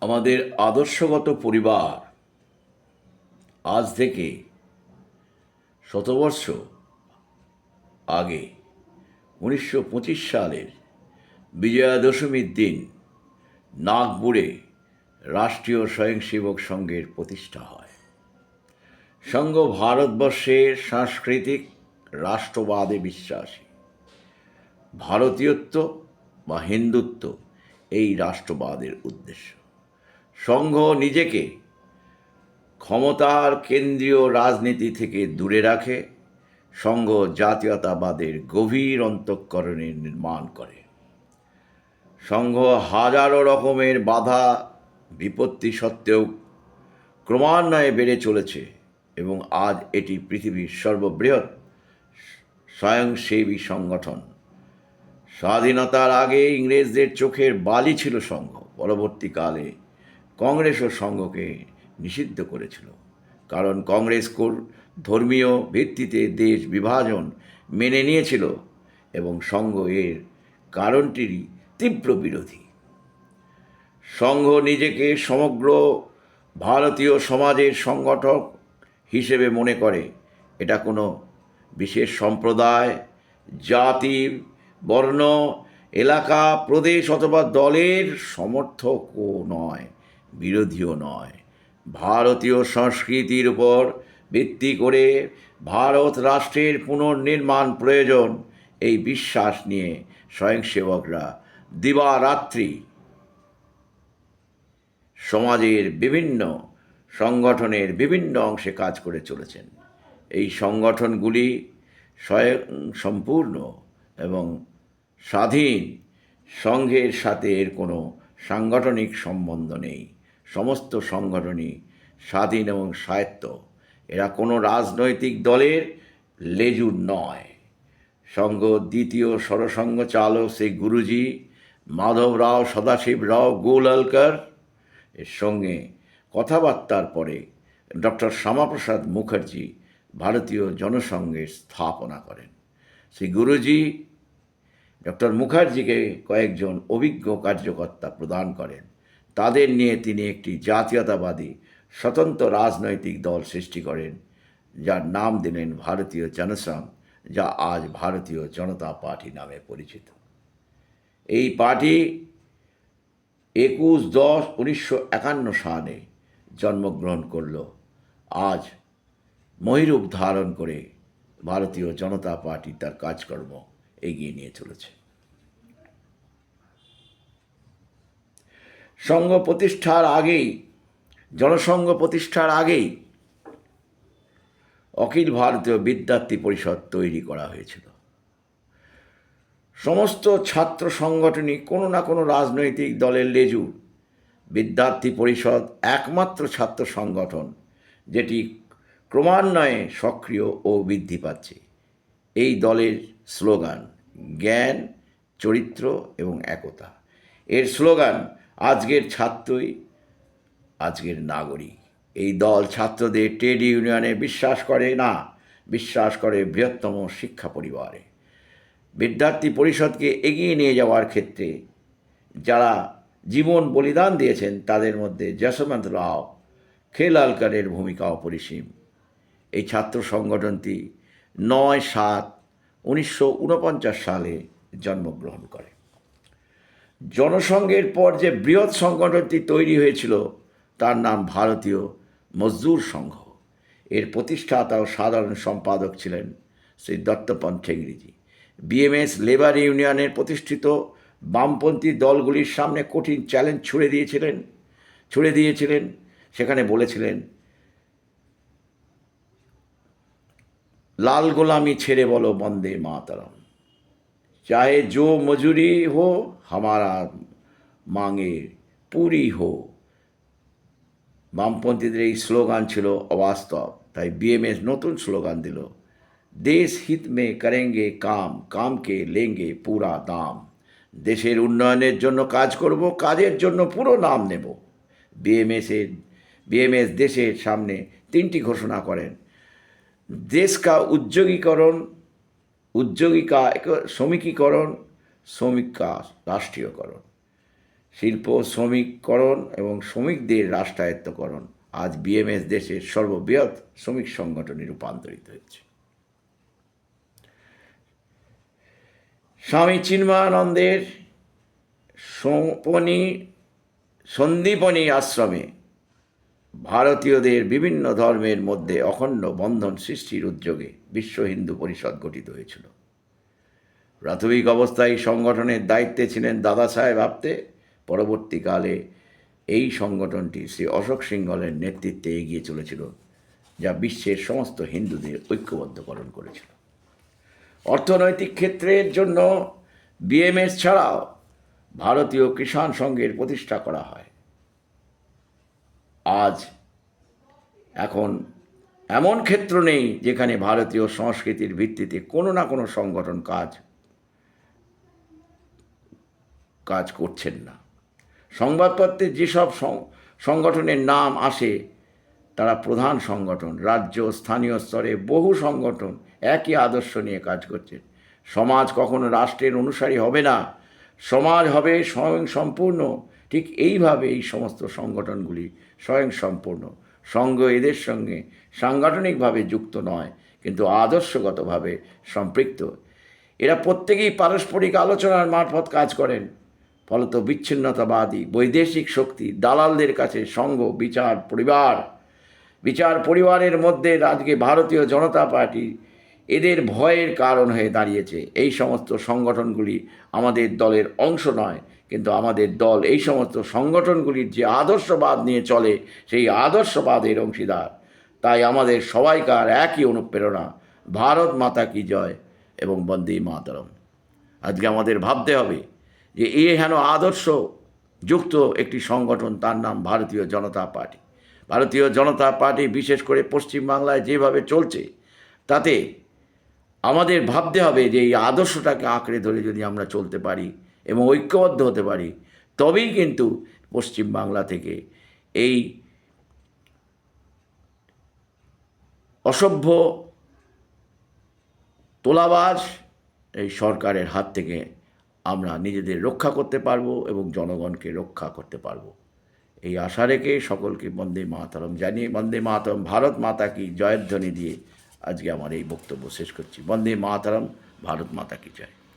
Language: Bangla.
আমাদের আদর্শগত পরিবার আজ থেকে শতবর্ষ আগে 1925 সালের বিজয়া দশমীর দিন নাগপুরে রাষ্ট্রীয় স্বয়ংসেবক সংঘের প্রতিষ্ঠা হয়। সংঘ ভারতবর্ষের সাংস্কৃতিক রাষ্ট্রবাদে বিশ্বাসী। ভারতীয়ত্ব বা হিন্দুত্ব এই রাষ্ট্রবাদের উদ্দেশ্য। সংঘ নিজেকে ক্ষমতার কেন্দ্রীয় রাজনীতি থেকে দূরে রাখে। সংঘ জাতীয়তাবাদের গভীর অন্তঃকরণে নির্মাণ করে। সংঘ হাজারো রকমের বাধা বিপত্তি সত্ত্বেও ক্রমান্বয়ে বেড়ে চলেছে এবং আজ এটি পৃথিবীর সর্ববৃহৎ স্বয়ংসেবী সংগঠন। স্বাধীনতার আগে ইংরেজদের চোখের বালি ছিল সংঘ। পরবর্তীকালে কংগ্রেসও সংঘকে নিষিদ্ধ করেছিল, কারণ কংগ্রেস ধর্মীয় ভিত্তিতে দেশ বিভাজন মেনে নিয়েছিল এবং সংঘ এর কারণটিরই তীব্র বিরোধী। সংঘ নিজেকে সমগ্র ভারতীয় সমাজের সংগঠক হিসেবে মনে করে। এটা কোনো বিশেষ সম্প্রদায়, জাতি, বর্ণ, এলাকা, প্রদেশ অথবা দলের সমর্থকও নয়, বিরোধীও নয়। ভারতীয় সংস্কৃতির উপর ভিত্তি করে ভারত রাষ্ট্রের পুনর্নির্মাণ প্রয়োজন, এই বিশ্বাস নিয়ে স্বয়ংসেবকরা দিবারাত্রি সমাজের বিভিন্ন সংগঠনের বিভিন্ন অংশে কাজ করে চলেছেন। এই সংগঠনগুলি সম্পূর্ণ এবং স্বাধীন। সংঘের সাথে এর কোনো সাংগঠনিক সম্বন্ধ নেই। সমস্ত সংগঠনই স্বাধীন এবং স্বায়ত্ত। এরা কোনো রাজনৈতিক দলের লেজুর নয়। সংঘ দ্বিতীয় সরসংঘ চালক শ্রী গুরুজি মাধবরাও সদাশিবরাও গোলওয়ালকর এর সঙ্গে কথাবার্তার পরে ডক্টর শ্যামাপ্রসাদ মুখার্জি ভারতীয় জনসংঘের স্থাপনা করেন। শ্রী গুরুজি ডক্টর মুখার্জিকে কয়েকজন অভিজ্ঞ কার্যকর্তা প্রদান করেন। তাদের নিয়ে তিনি একটি জাতীয়তাবাদী স্বতন্ত্র রাজনৈতিক দল সৃষ্টি করেন, যার নাম দিলেন ভারতীয় জনসংঘ, যা আজ ভারতীয় জনতা পার্টি নামে পরিচিত। এই পার্টি 21-10-1951 সালে জন্মগ্রহণ করল। আজ মহিরূপ ধারণ করে ভারতীয় জনতা পার্টি তার কাজকর্ম এগিয়ে নিয়ে চলেছে। সংঘ প্রতিষ্ঠার আগেই, জনসংঘ প্রতিষ্ঠার আগেই অখিল ভারতীয় বিদ্যার্থী পরিষদ তৈরি করা হয়েছিল। সমস্ত ছাত্র সংগঠনই কোনো না কোনো রাজনৈতিক দলের লেজুর। বিদ্যার্থী পরিষদ একমাত্র ছাত্র সংগঠন যেটি ক্রমান্বয়ে সক্রিয় ও বৃদ্ধি পাচ্ছে। এই দলের স্লোগান জ্ঞান, চরিত্র এবং একতা। এর স্লোগান আজকের ছাত্রই আজকের নাগরিক। এই দল ছাত্রদের ট্রেড ইউনিয়নে বিশ্বাস করে না, বিশ্বাস করে বৃহত্তম শিক্ষা পরিবারে। বিদ্যার্থী পরিষদকে এগিয়ে নিয়ে যাওয়ার ক্ষেত্রে যারা জীবন বলিদান দিয়েছেন তাদের মধ্যে যশবন্ত রাও খেলালকরের ভূমিকা অপরিসীম। এই ছাত্র সংগঠনটি 9/7/1949 সালে জন্মগ্রহণ করে। জনসংঘের পর যে বৃহৎ সংগঠনটি তৈরি হয়েছিল তার নাম ভারতীয় মজদুর সংঘ। এর প্রতিষ্ঠাতা ও সাধারণ সম্পাদক ছিলেন শ্রী দত্তপন্ত ঠেঙ্গড়িজি। বিএমএস লেবার ইউনিয়নের প্রতিষ্ঠিত বামপন্থী দলগুলির সামনে কঠিন চ্যালেঞ্জ ছুড়ে দিয়েছিলেন। সেখানে বলেছিলেন, লাল গোলামি ছেড়ে বলো বন্দে মাতরম, চাহে জো মজুরি হো হামারা মাঙে পুরি হো। বামপন্থীদের এই স্লোগান ছিল অবাস্তব, তাই বিএমএস নতুন স্লোগান দিল, দেশ হিত মে করেঙ্গে কাম, কামকে লেঙ্গে পুরা দাম। দেশের উন্নয়নের জন্য কাজ করব, কাজের জন্য পুরো নাম নেব। বিএমএস দেশের সামনে 3টি ঘোষণা করেন, देश का उद्योगीकरण, श्रमिकीकरण, श्रमिक का राष्ट्रीयकरण। শিল্প শ্রমিককরণ এবং শ্রমিকদের রাষ্ট্রায়ত্তকরণ, আজ বিএমএস দেশের সর্ববৃহৎ শ্রমিক সংগঠনে রূপান্তরিত হয়েছে। স্বামী চিন্ময়ানন্দের সন্দীপনী আশ্রমে ভারতীয়দের বিভিন্ন ধর্মের মধ্যে অখণ্ড বন্ধন সৃষ্টির উদ্যোগে বিশ্ব হিন্দু পরিষদ গঠিত হয়েছিল। প্রাথমিক অবস্থায় সংগঠনের দায়িত্বে ছিলেন দাদা সাহেব আপতে। পরবর্তীকালে এই সংগঠনটি শ্রী অশোক সিংহলের নেতৃত্বে এগিয়ে চলেছিল, যা বিশ্বের সমস্ত হিন্দুদের ঐক্যবদ্ধকরণ করেছিল। অর্থনৈতিক ক্ষেত্রের জন্য বিএমএস ছাড়াও ভারতীয় কিষাণ সংঘের প্রতিষ্ঠা করা হয়। আজ এখন এমন ক্ষেত্র নেই যেখানে ভারতীয় সংস্কৃতির ভিত্তিতে কোনো না কোনো সংগঠন কাজ করছেন না। সংবাদপত্রে যেসব সংগঠনের নাম আসে তারা প্রধান সংগঠন। রাজ্য স্থানীয় স্তরে বহু সংগঠন একই আদর্শ নিয়ে কাজ করছে। সমাজ কখনো রাষ্ট্রের অনুসারী হবে না, সমাজ হবে স্বয়ংসম্পূর্ণ। ঠিক এইভাবে এই সমস্ত সংগঠনগুলি স্বয়ংসম্পূর্ণ। সংঘ এদের সঙ্গে সাংগঠনিকভাবে যুক্ত নয়, কিন্তু আদর্শগতভাবে সম্পৃক্ত। এরা প্রত্যেকেই পারস্পরিক আলোচনার মারফত কাজ করেন। ফলত বিচ্ছিন্নতাবাদী বৈদেশিক শক্তি দালালদের কাছে সংঘ বিচার পরিবারের মধ্যে আজকে ভারতীয় জনতা পার্টি এদের ভয়ের কারণ হয়ে দাঁড়িয়েছে। এই সমস্ত সংগঠনগুলি আমাদের দলের অংশ নয়, কিন্তু আমাদের দল এই সমস্ত সংগঠনগুলির যে আদর্শবাদ নিয়ে চলে সেই আদর্শবাদের অংশীদার। তাই আমাদের সবাইকার একই অনুপ্রেরণা, ভারত মাতা কি জয় এবং বন্দে মাতরম। আজকে আমাদের ভাবতে হবে যে হেন আদর্শ যুক্ত একটি সংগঠন, তার নাম ভারতীয় জনতা পার্টি। ভারতীয় জনতা পার্টি বিশেষ করে পশ্চিমবাংলায় যেভাবে চলছে, তাতে আমাদের ভাবতে হবে যে এই আদর্শটাকে আঁকড়ে ধরে যদি আমরা চলতে পারি এবং ঐক্যবদ্ধ হতে পারি, তবেই কিন্তু পশ্চিমবাংলা থেকে এই অসভ্য তোলাবাজ এই সরকারের হাত থেকে আমরা নিজেদের রক্ষা করতে পারবো এবং জনগণকে রক্ষা করতে পারবো। এই আশা রেখে সকলকে বন্দে মাতরম জানিয়ে, বন্দে মাতরম ভারত মাতা কি জয়ধ্বনি দিয়ে আজকে আমার এই বক্তব্য শেষ করছি। বন্দে মাতরম, ভারত মাতা কি জয়।